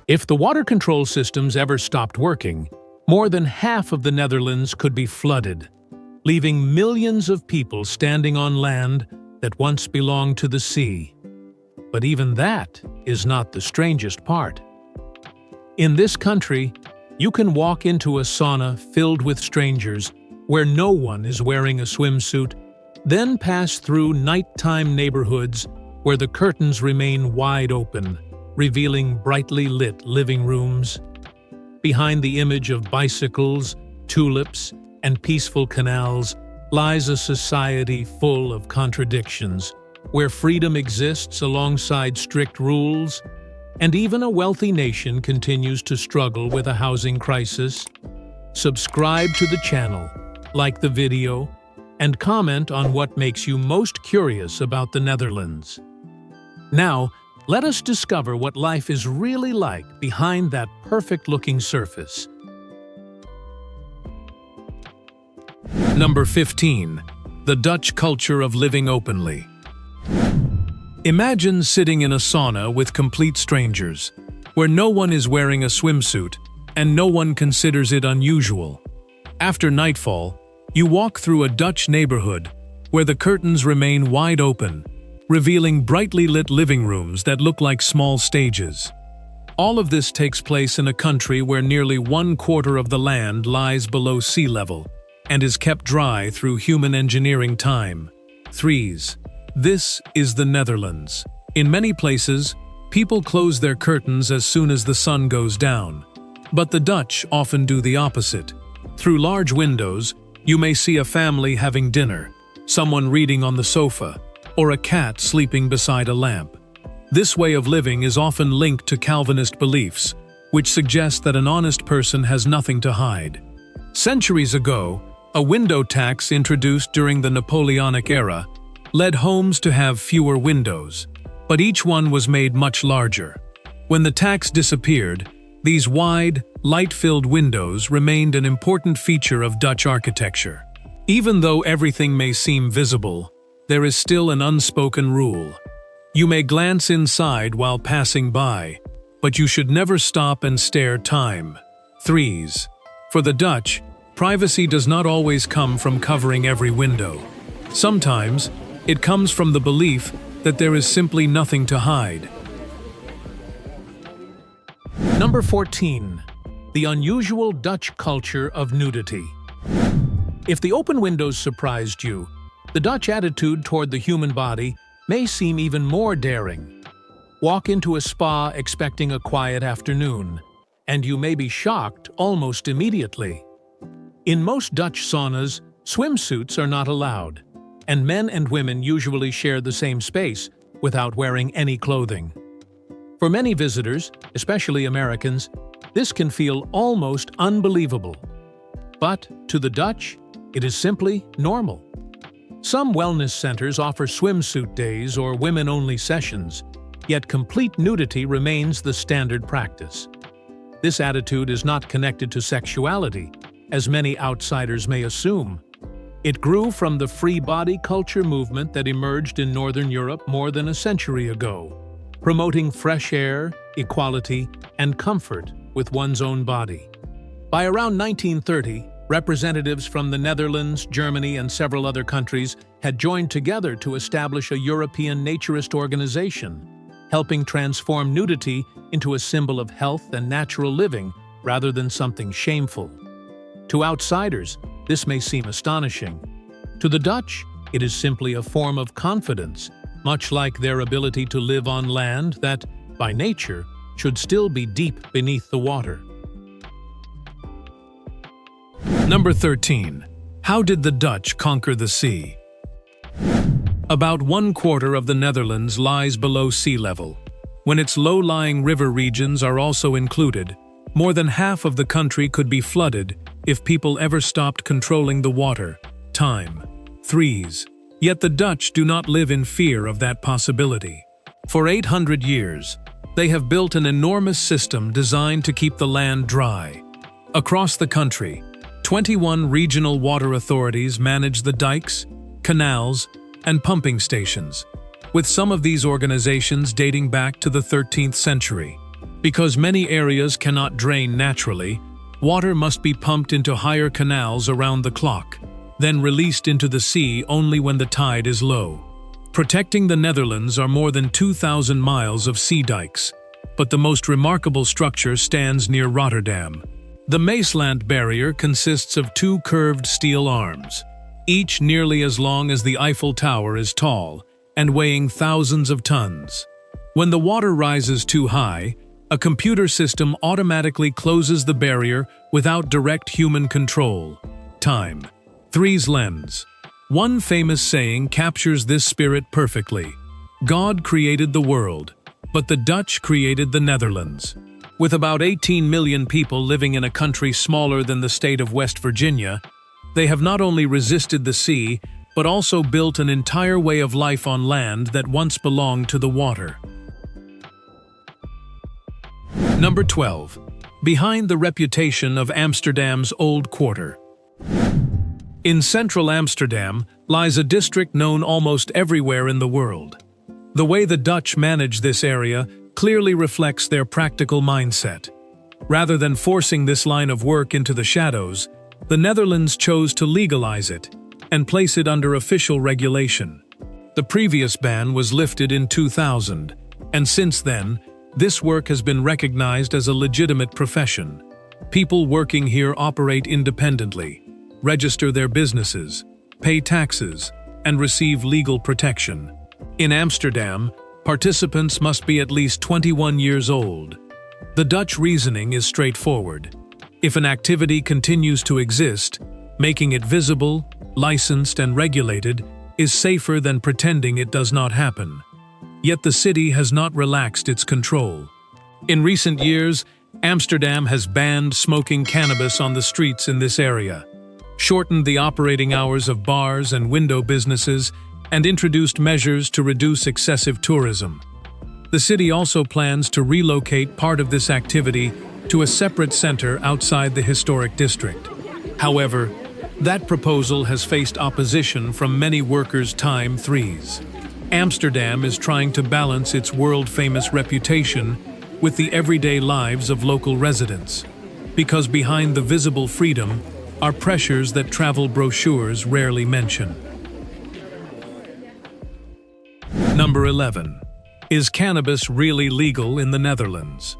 If the water control systems ever stopped working, more than half of the Netherlands could be flooded, leaving millions of people standing on land that once belonged to the sea. But even that is not the strangest part. In this country, you can walk into a sauna filled with strangers where no one is wearing a swimsuit, then pass through nighttime neighborhoods where the curtains remain wide open, revealing brightly lit living rooms. Behind the image of bicycles, tulips, and peaceful canals lies a society full of contradictions, where freedom exists alongside strict rules, and even a wealthy nation continues to struggle with a housing crisis. Subscribe to the channel, like the video, and comment on what makes you most curious about the Netherlands. Now, let us discover what life is really like behind that perfect-looking surface. Number 15. The Dutch culture of living openly. Imagine sitting in a sauna with complete strangers, where no one is wearing a swimsuit and no one considers it unusual. After nightfall, you walk through a Dutch neighborhood where the curtains remain wide open, revealing brightly lit living rooms that look like small stages. All of this takes place in a country where nearly 1/4 of the land lies below sea level and is kept dry through human engineering time. 3s. This is the Netherlands. In many places, people close their curtains as soon as the sun goes down. But the Dutch often do the opposite. Through large windows, you may see a family having dinner, someone reading on the sofa, or a cat sleeping beside a lamp. This way of living is often linked to Calvinist beliefs, which suggest that an honest person has nothing to hide. Centuries ago, a window tax introduced during the Napoleonic era led homes to have fewer windows, but each one was made much larger. When the tax disappeared, these wide, light-filled windows remained an important feature of Dutch architecture. Even though everything may seem visible, there is still an unspoken rule. You may glance inside while passing by, but you should never stop and stare time. 3s. For the Dutch, privacy does not always come from covering every window. Sometimes, it comes from the belief that there is simply nothing to hide. Number 14. The unusual Dutch culture of nudity. If the open windows surprised you, the Dutch attitude toward the human body may seem even more daring. Walk into a spa expecting a quiet afternoon, and you may be shocked almost immediately. In most Dutch saunas, swimsuits are not allowed, and men and women usually share the same space without wearing any clothing. For many visitors, especially Americans, this can feel almost unbelievable. But to the Dutch, it is simply normal. Some wellness centers offer swimsuit days or women-only sessions, yet complete nudity remains the standard practice. This attitude is not connected to sexuality, as many outsiders may assume. It grew from the free body culture movement that emerged in Northern Europe more than a century ago, promoting fresh air, equality, and comfort with one's own body. By around 1930, representatives from the Netherlands, Germany, and several other countries had joined together to establish a European naturist organization, helping transform nudity into a symbol of health and natural living rather than something shameful. To outsiders, this may seem astonishing. To the Dutch, it is simply a form of confidence, much like their ability to live on land that, by nature, should still be deep beneath the water. Number 13. How did the Dutch conquer the sea? About 1/4 of the Netherlands lies below sea level. When its low-lying river regions are also included, more than half of the country could be flooded if people ever stopped controlling the water. Time. 3s. Yet the Dutch do not live in fear of that possibility. For 800 years, they have built an enormous system designed to keep the land dry. Across the country, 21 regional water authorities manage the dikes, canals, and pumping stations, with some of these organizations dating back to the 13th century. Because many areas cannot drain naturally, water must be pumped into higher canals around the clock, then released into the sea only when the tide is low. Protecting the Netherlands are more than 2,000 miles of sea dikes, but the most remarkable structure stands near Rotterdam. The Maesland Barrier consists of two curved steel arms, each nearly as long as the Eiffel Tower is tall and weighing thousands of tons. When the water rises too high, a computer system automatically closes the barrier without direct human control. Time. Three's lens. One famous saying captures this spirit perfectly. God created the world, but the Dutch created the Netherlands. With about 18 million people living in a country smaller than the state of West Virginia, they have not only resisted the sea, but also built an entire way of life on land that once belonged to the water. Number 12. Behind the reputation of Amsterdam's Old Quarter. In central Amsterdam lies a district known almost everywhere in the world. The way the Dutch manage this area clearly reflects their practical mindset. Rather than forcing this line of work into the shadows, the Netherlands chose to legalize it and place it under official regulation. The previous ban was lifted in 2000, and since then, this work has been recognized as a legitimate profession. People working here operate independently, register their businesses, pay taxes, and receive legal protection. In Amsterdam, participants must be at least 21 years old. The Dutch reasoning is straightforward. If an activity continues to exist, making it visible, licensed, and regulated is safer than pretending it does not happen. Yet the city has not relaxed its control. In recent years, Amsterdam has banned smoking cannabis on the streets in this area, shortened the operating hours of bars and window businesses, and introduced measures to reduce excessive tourism. The city also plans to relocate part of this activity to a separate center outside the historic district. However, that proposal has faced opposition from many workers' time threes. Amsterdam is trying to balance its world-famous reputation with the everyday lives of local residents, because behind the visible freedom are pressures that travel brochures rarely mention. Number 11. Is cannabis really legal in the Netherlands?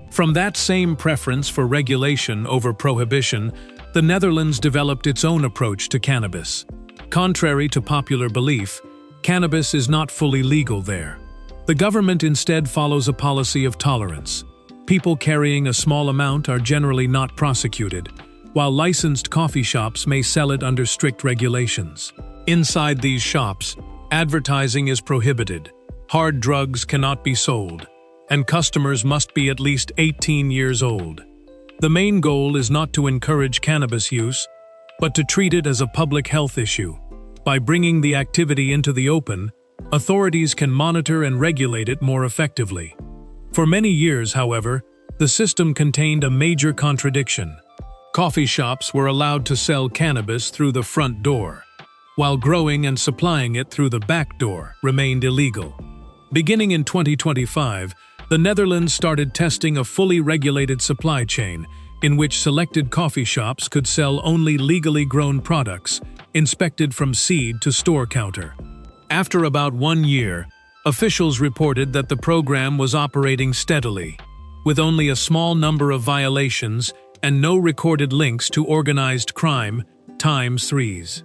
From that same preference for regulation over prohibition, the Netherlands developed its own approach to cannabis. Contrary to popular belief, cannabis is not fully legal there. The government instead follows a policy of tolerance. People carrying a small amount are generally not prosecuted, while licensed coffee shops may sell it under strict regulations. Inside these shops, advertising is prohibited, hard drugs cannot be sold, and customers must be at least 18 years old. The main goal is not to encourage cannabis use, but to treat it as a public health issue. By bringing the activity into the open, authorities can monitor and regulate it more effectively. For many years, however, the system contained a major contradiction. Coffee shops were allowed to sell cannabis through the front door, while growing and supplying it through the back door remained illegal. Beginning in 2025, the Netherlands started testing a fully regulated supply chain in which selected coffee shops could sell only legally grown products, inspected from seed to store counter. After about 1 year, officials reported that the program was operating steadily, with only a small number of violations and no recorded links to organized crime times threes.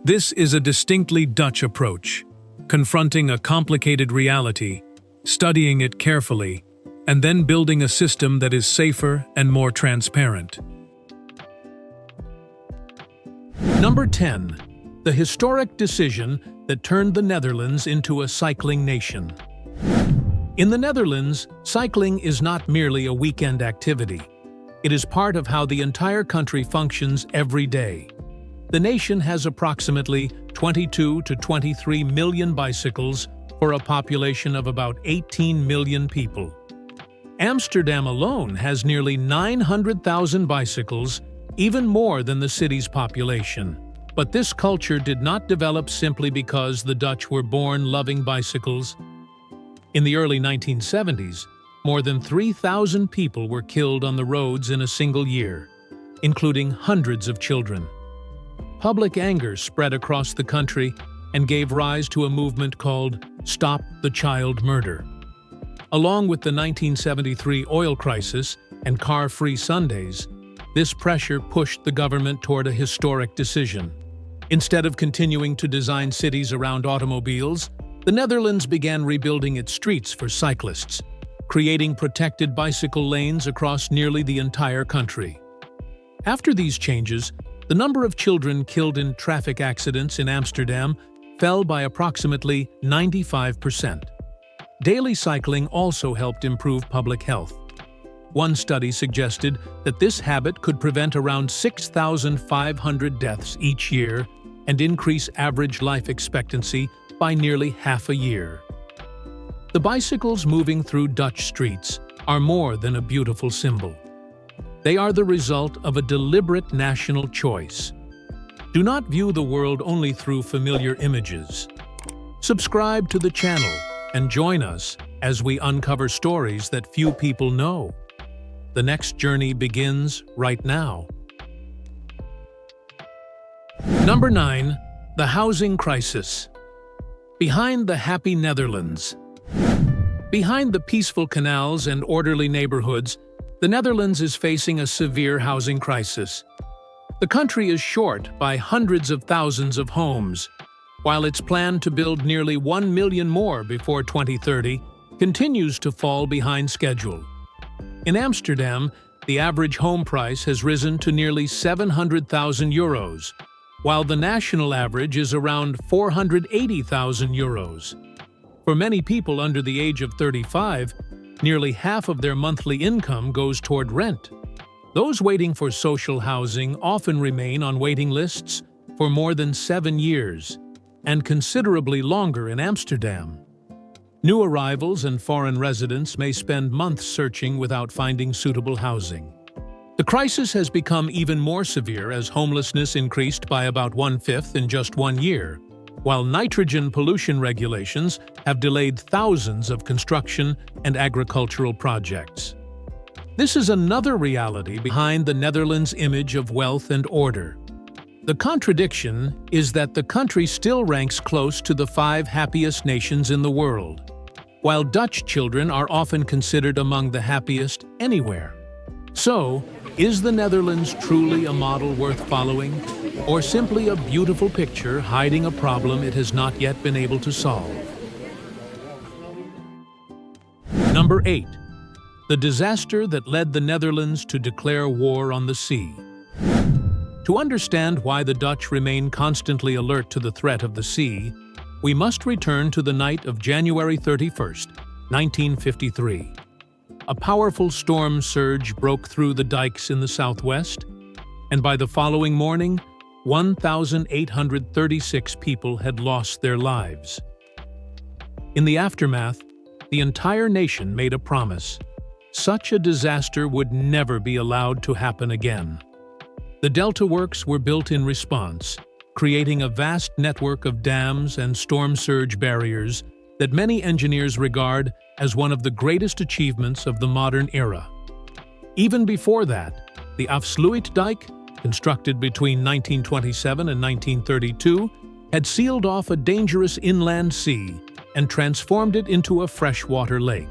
This is a distinctly Dutch approach, confronting a complicated reality, studying it carefully, and then building a system that is safer and more transparent. Number 10. The historic decision that turned the Netherlands into a cycling nation. In the Netherlands, cycling is not merely a weekend activity. It is part of how the entire country functions every day. The nation has approximately 22 to 23 million bicycles for a population of about 18 million people. Amsterdam alone has nearly 900,000 bicycles, even more than the city's population. But this culture did not develop simply because the Dutch were born loving bicycles. In the early 1970s, more than 3,000 people were killed on the roads in a single year, including hundreds of children. Public anger spread across the country and gave rise to a movement called Stop the Child Murder. Along with the 1973 oil crisis and car-free Sundays, this pressure pushed the government toward a historic decision. Instead of continuing to design cities around automobiles, the Netherlands began rebuilding its streets for cyclists, creating protected bicycle lanes across nearly the entire country. After these changes, the number of children killed in traffic accidents in Amsterdam fell by approximately 95%. Daily cycling also helped improve public health. One study suggested that this habit could prevent around 6,500 deaths each year and increase average life expectancy by nearly half a year. The bicycles moving through Dutch streets are more than a beautiful symbol. They are the result of a deliberate national choice. Do not view the world only through familiar images. Subscribe to the channel and join us as we uncover stories that few people know. The next journey begins right now. Number 9. The housing crisis. Behind the happy Netherlands. Behind the peaceful canals and orderly neighborhoods, the Netherlands is facing a severe housing crisis. The country is short by hundreds of thousands of homes, while its plan to build nearly 1 million more before 2030 continues to fall behind schedule. In Amsterdam, the average home price has risen to nearly 700,000 euros, while the national average is around 480,000 euros. For many people under the age of 35, nearly half of their monthly income goes toward rent. Those waiting for social housing often remain on waiting lists for more than 7 years, and considerably longer in Amsterdam. New arrivals and foreign residents may spend months searching without finding suitable housing. The crisis has become even more severe as homelessness increased by about 1/5 in just 1 year, while nitrogen pollution regulations have delayed thousands of construction and agricultural projects. This is another reality behind the Netherlands' image of wealth and order. The contradiction is that the country still ranks close to the 5 happiest nations in the world, while Dutch children are often considered among the happiest anywhere. So, is the Netherlands truly a model worth following, or simply a beautiful picture hiding a problem it has not yet been able to solve? Number 8. The disaster that led the Netherlands to declare war on the sea. To understand why the Dutch remain constantly alert to the threat of the sea, we must return to the night of January 31st, 1953. A powerful storm surge broke through the dikes in the southwest, and by the following morning, 1,836 people had lost their lives. In the aftermath, the entire nation made a promise. Such a disaster would never be allowed to happen again. The Delta Works were built in response, creating a vast network of dams and storm surge barriers that many engineers regard as one of the greatest achievements of the modern era. Even before that, the Afsluitdijk, constructed between 1927 and 1932, had sealed off a dangerous inland sea and transformed it into a freshwater lake.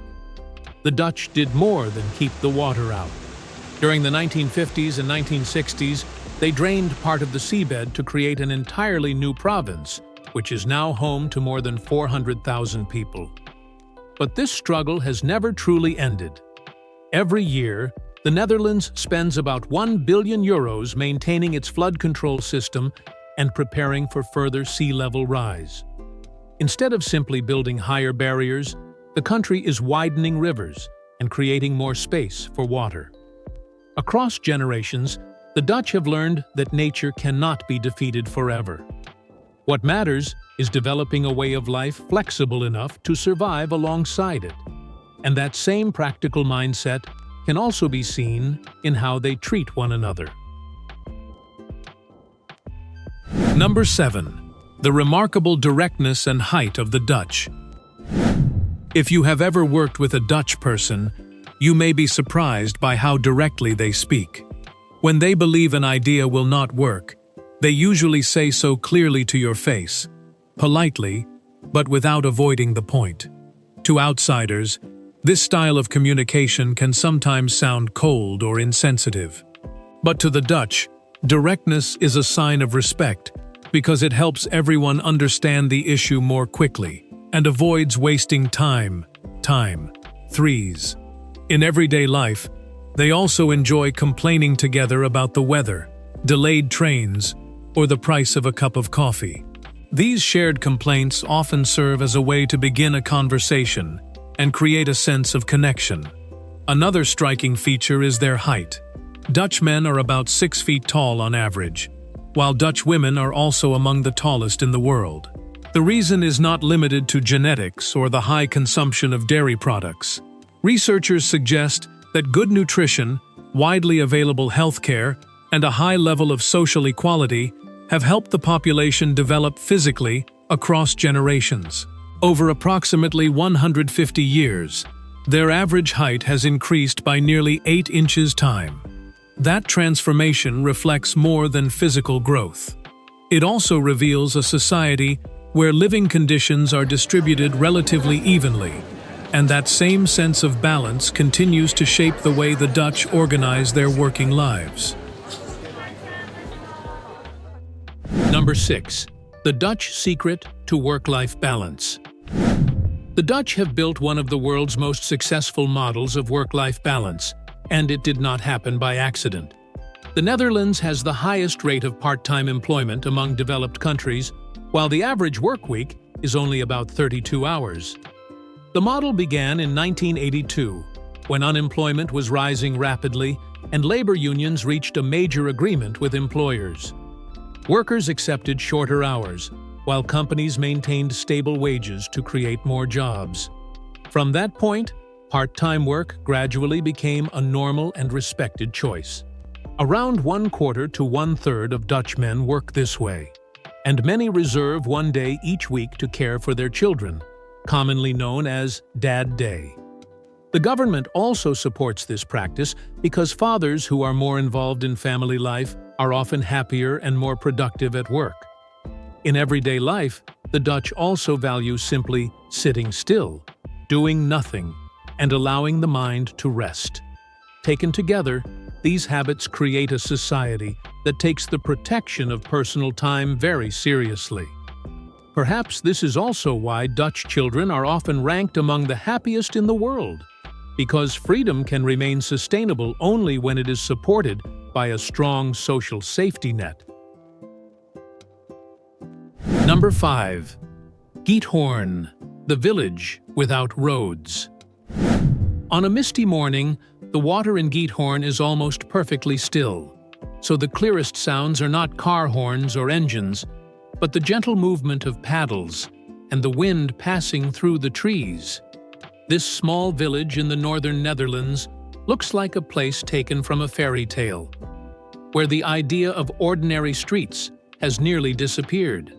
The Dutch did more than keep the water out. During the 1950s and 1960s, they drained part of the seabed to create an entirely new province, which is now home to more than 400,000 people. But this struggle has never truly ended. Every year, the Netherlands spends about 1 billion euros maintaining its flood control system and preparing for further sea level rise. Instead of simply building higher barriers, the country is widening rivers and creating more space for water. Across generations, the Dutch have learned that nature cannot be defeated forever. What matters is developing a way of life flexible enough to survive alongside it. And that same practical mindset can also be seen in how they treat one another. Number 7. The remarkable directness and height of the Dutch. If you have ever worked with a Dutch person, You may be surprised by how directly they speak. When they believe an idea will not work, they usually say so clearly to your face, politely, but without avoiding the point. To outsiders, this style of communication can sometimes sound cold or insensitive. But to the Dutch, directness is a sign of respect because it helps everyone understand the issue more quickly and avoids wasting time. Threes. In everyday life, they also enjoy complaining together about the weather, delayed trains, or the price of a cup of coffee. These shared complaints often serve as a way to begin a conversation and create a sense of connection. Another striking feature is their height. Dutch men are about 6 feet tall on average, while Dutch women are also among the tallest in the world. The reason is not limited to genetics or the high consumption of dairy products. Researchers suggest that good nutrition, widely available healthcare, and a high level of social equality have helped the population develop physically across generations. Over approximately 150 years, their average height has increased by nearly 8 inches time. That transformation reflects more than physical growth. It also reveals a society where living conditions are distributed relatively evenly, and that same sense of balance continues to shape the way the Dutch organize their working lives. Number 6. The Dutch secret to work-life balance. The Dutch have built one of the world's most successful models of work-life balance, and it did not happen by accident. The Netherlands has the highest rate of part-time employment among developed countries, while the average work week is only about 32 hours. The model began in 1982, when unemployment was rising rapidly and labor unions reached a major agreement with employers. Workers accepted shorter hours, while companies maintained stable wages to create more jobs. From that point, part-time work gradually became a normal and respected choice. Around 1/4 to 1/3 of Dutch men work this way, and many reserve one day each week to care for their children, commonly known as Dad Day. The government also supports this practice because fathers who are more involved in family life are often happier and more productive at work. In everyday life, the Dutch also value simply sitting still, doing nothing, and allowing the mind to rest. Taken together, these habits create a society that takes the protection of personal time very seriously. Perhaps this is also why Dutch children are often ranked among the happiest in the world, because freedom can remain sustainable only when it is supported by a strong social safety net. Number 5. Giethoorn, the village without roads. On a misty morning, the water in Giethoorn is almost perfectly still, so the clearest sounds are not car horns or engines, but the gentle movement of paddles and the wind passing through the trees. This small village in the northern Netherlands looks like a place taken from a fairy tale, where the idea of ordinary streets has nearly disappeared.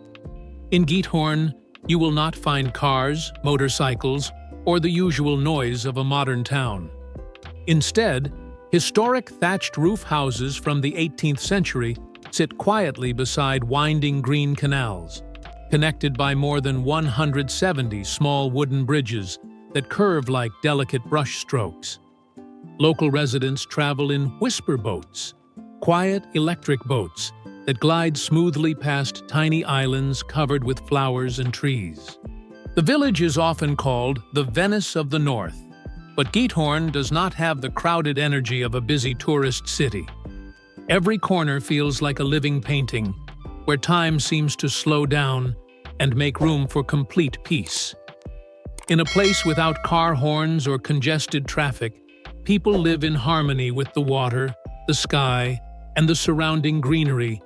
In Giethoorn, you will not find cars, motorcycles, or the usual noise of a modern town. Instead, historic thatched roof houses from the 18th century sit quietly beside winding green canals, connected by more than 170 small wooden bridges that curve like delicate brush strokes. Local residents travel in whisper boats, quiet electric boats that glide smoothly past tiny islands covered with flowers and trees. The village is often called the Venice of the North, but Giethoorn does not have the crowded energy of a busy tourist city. Every corner feels like a living painting, where time seems to slow down and make room for complete peace. In a place without car horns or congested traffic, people live in harmony with the water, the sky, and the surrounding greenery,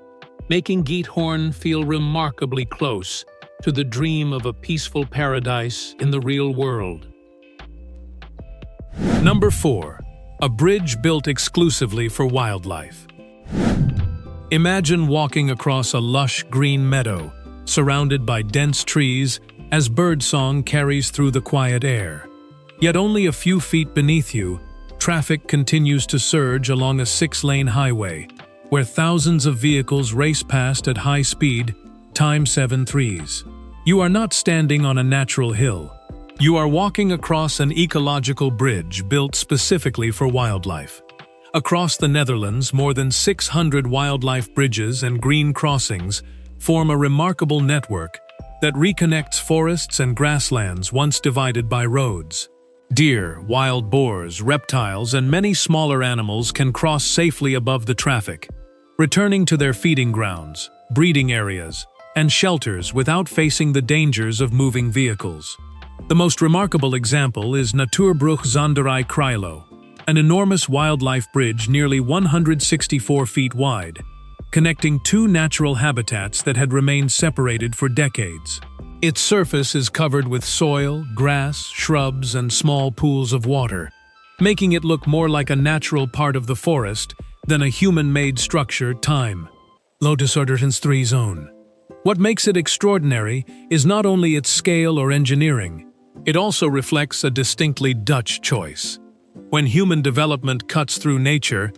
making Giethoorn feel remarkably close to the dream of a peaceful paradise in the real world. Number 4. A bridge built exclusively for wildlife. Imagine walking across a lush green meadow, surrounded by dense trees, as birdsong carries through the quiet air. Yet only a few feet beneath you, traffic continues to surge along a 6-lane highway, where thousands of vehicles race past at high speed, times 7 threes. You are not standing on a natural hill. You are walking across an ecological bridge built specifically for wildlife. Across the Netherlands, more than 600 wildlife bridges and green crossings form a remarkable network that reconnects forests and grasslands once divided by roads. Deer, wild boars, reptiles, and many smaller animals can cross safely above the traffic, returning to their feeding grounds, breeding areas, and shelters without facing the dangers of moving vehicles. The most remarkable example is Natuurbrug Zanderij Krijlo, an enormous wildlife bridge nearly 164 feet wide, connecting two natural habitats that had remained separated for decades. Its surface is covered with soil, grass, shrubs, and small pools of water, making it look more like a natural part of the forest than a human-made structure. Time. Lotus Ordertons 3 Zone. What makes it extraordinary is not only its scale or engineering, it also reflects a distinctly Dutch choice. When human development cuts through nature,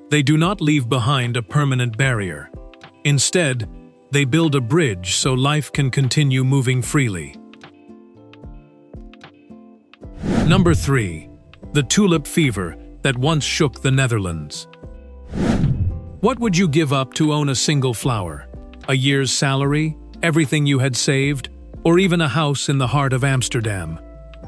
they do not leave behind a permanent barrier. Instead, they build a bridge so life can continue moving freely. Number 3. The tulip fever that once shook the Netherlands. What would you give up to own a single flower? A year's salary, everything you had saved, or even a house in the heart of Amsterdam?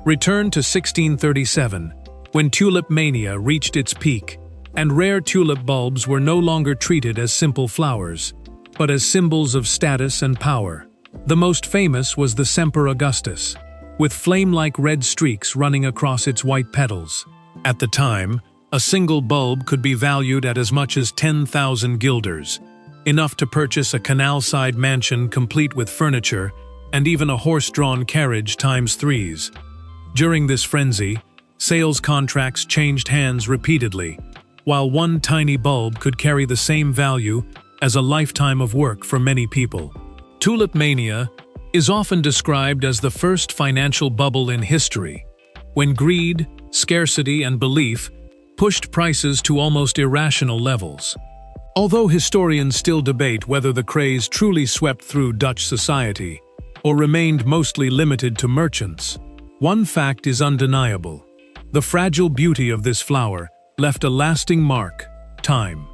Return to 1637, when tulip mania reached its peak, and rare tulip bulbs were no longer treated as simple flowers, but as symbols of status and power. The most famous was the Semper Augustus, with flame-like red streaks running across its white petals. At the time, a single bulb could be valued at as much as 10,000 guilders, enough to purchase a canal-side mansion complete with furniture and even a horse-drawn carriage times 3s. During this frenzy, sales contracts changed hands repeatedly, while one tiny bulb could carry the same value as a lifetime of work for many people. Tulip mania is often described as the first financial bubble in history, when greed, scarcity, and belief pushed prices to almost irrational levels. Although historians still debate whether the craze truly swept through Dutch society or remained mostly limited to merchants, one fact is undeniable. The fragile beauty of this flower left a lasting mark: time.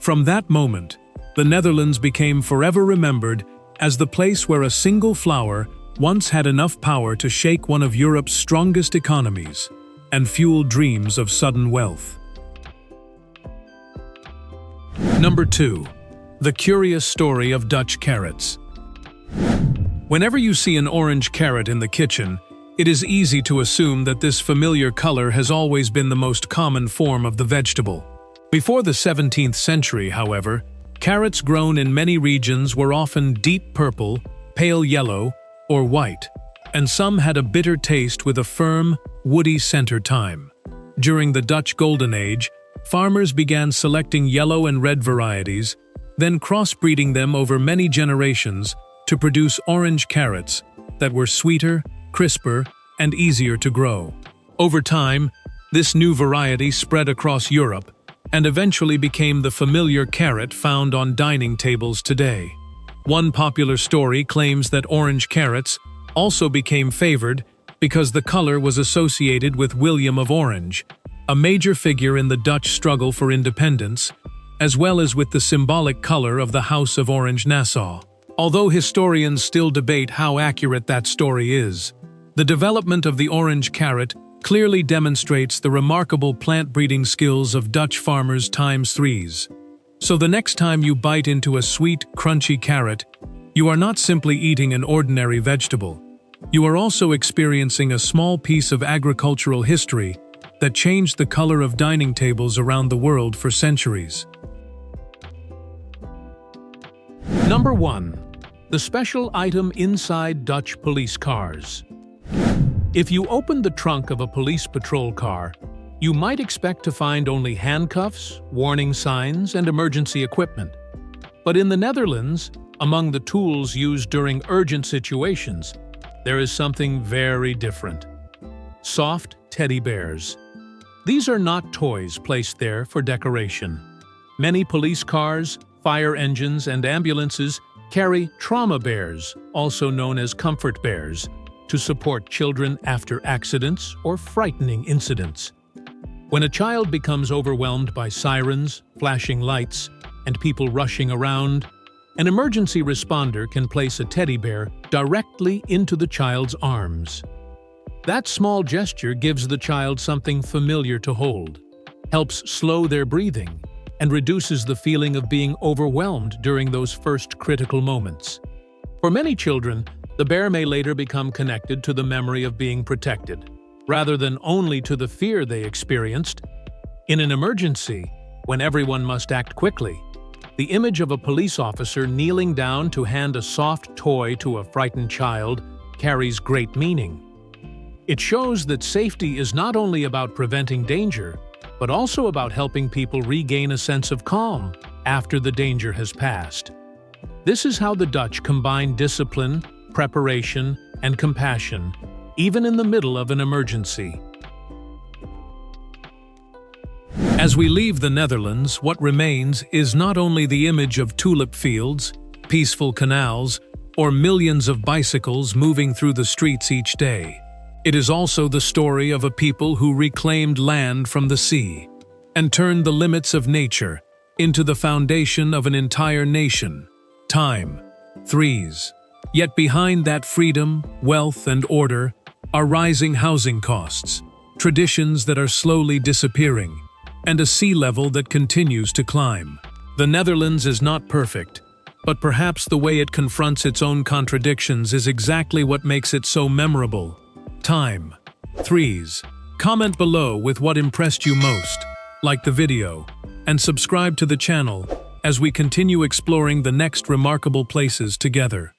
From that moment, the Netherlands became forever remembered as the place where a single flower once had enough power to shake one of Europe's strongest economies and fuel dreams of sudden wealth. Number 2. The curious story of Dutch carrots. Whenever you see an orange carrot in the kitchen, it is easy to assume that this familiar color has always been the most common form of the vegetable. Before the 17th century, however, carrots grown in many regions were often deep purple, pale yellow, or white, and some had a bitter taste with a firm, woody center. Time. During the Dutch Golden Age, farmers began selecting yellow and red varieties, then crossbreeding them over many generations to produce orange carrots that were sweeter, crisper, and easier to grow. Over time, this new variety spread across Europe and eventually became the familiar carrot found on dining tables today. One popular story claims that orange carrots also became favored because the color was associated with William of Orange, a major figure in the Dutch struggle for independence, as well as with the symbolic color of the House of Orange-Nassau. Although historians still debate how accurate that story is, the development of the orange carrot clearly demonstrates the remarkable plant breeding skills of Dutch farmers times 3s. So the next time you bite into a sweet, crunchy carrot, you are not simply eating an ordinary vegetable. You are also experiencing a small piece of agricultural history that changed the color of dining tables around the world for centuries. Number 1. The special item inside Dutch police cars. If you open the trunk of a police patrol car, you might expect to find only handcuffs, warning signs, and emergency equipment. But in the Netherlands, among the tools used during urgent situations, there is something very different. Soft teddy bears. These are not toys placed there for decoration. Many police cars, fire engines, and ambulances carry trauma bears, also known as comfort bears, to support children after accidents or frightening incidents. When a child becomes overwhelmed by sirens, flashing lights, and people rushing around, an emergency responder can place a teddy bear directly into the child's arms. That small gesture gives the child something familiar to hold, helps slow their breathing, and reduces the feeling of being overwhelmed during those first critical moments. For many children, the bear may later become connected to the memory of being protected, rather than only to the fear they experienced. In an emergency, when everyone must act quickly, the image of a police officer kneeling down to hand a soft toy to a frightened child carries great meaning. It shows that safety is not only about preventing danger, but also about helping people regain a sense of calm after the danger has passed. This is how the Dutch combine discipline, preparation, and compassion, even in the middle of an emergency. As we leave the Netherlands, what remains is not only the image of tulip fields, peaceful canals, or millions of bicycles moving through the streets each day. It is also the story of a people who reclaimed land from the sea and turned the limits of nature into the foundation of an entire nation. Time freeze. Yet behind that freedom, wealth, and order are rising housing costs, traditions that are slowly disappearing, and a sea level that continues to climb. The Netherlands is not perfect, but perhaps the way it confronts its own contradictions is exactly what makes it so memorable. Time freeze. Comment below with what impressed you most, like the video, and subscribe to the channel as we continue exploring the next remarkable places together.